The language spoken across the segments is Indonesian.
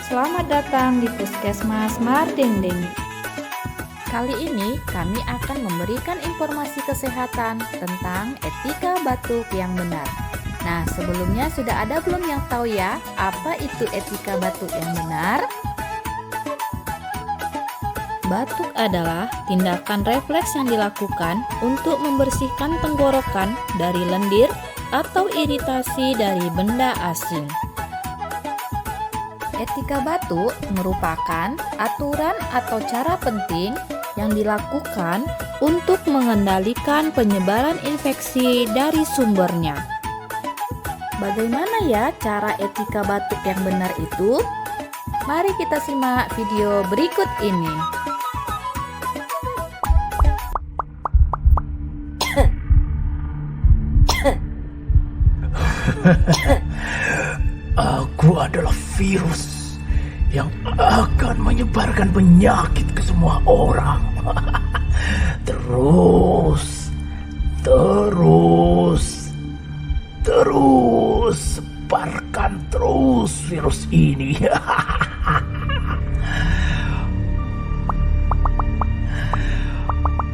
Selamat datang di Puskesmas Mardingding. Kali ini kami akan memberikan informasi kesehatan tentang etika batuk yang benar. Nah, sebelumnya sudah ada belum yang tahu ya, apa itu etika batuk yang benar? Batuk adalah tindakan refleks yang dilakukan untuk membersihkan tenggorokan dari lendir atau iritasi dari benda asing. Etika batuk merupakan aturan atau cara penting yang dilakukan untuk mengendalikan penyebaran infeksi dari sumbernya. Bagaimana ya cara etika batuk yang benar itu? Mari kita simak video berikut ini. Aku adalah virus yang akan menyebarkan penyakit ke semua orang. Terus sebarkan terus virus ini.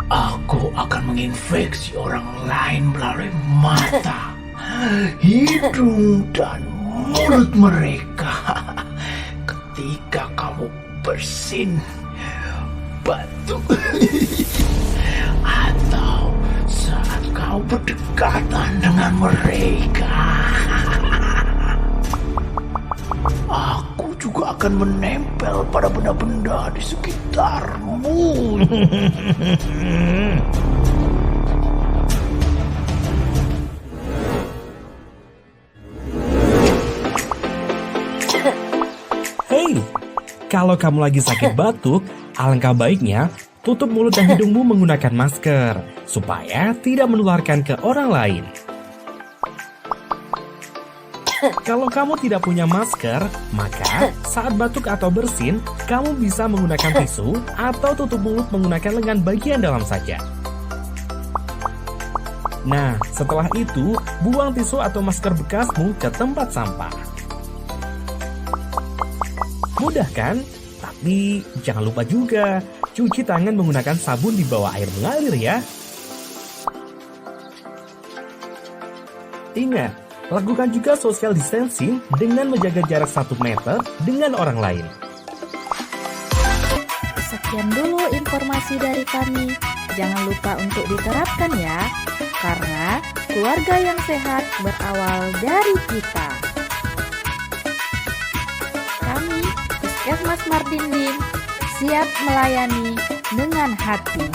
Aku akan menginfeksi orang lain melalui mata, hidung, dan mulut mereka. Ketika kamu bersin, batuk, atau saat kau berdekatan dengan mereka, aku juga akan menempel pada benda-benda di sekitarmu. Hei, kalau kamu lagi sakit batuk, alangkah baiknya tutup mulut dan hidungmu menggunakan masker, supaya tidak menularkan ke orang lain. Kalau kamu tidak punya masker, maka saat batuk atau bersin, kamu bisa menggunakan tisu atau tutup mulut menggunakan lengan bagian dalam saja. Nah, setelah itu, buang tisu atau masker bekasmu ke tempat sampah. Mudah kan? Tapi jangan lupa juga cuci tangan menggunakan sabun di bawah air mengalir ya. Ingat, lakukan juga social distancing dengan menjaga jarak 1 meter dengan orang lain. Sekian dulu informasi dari kami. Jangan lupa untuk diterapkan ya, karena keluarga yang sehat berawal dari kita. Kami Puskesmas Mardingding siap melayani dengan hati.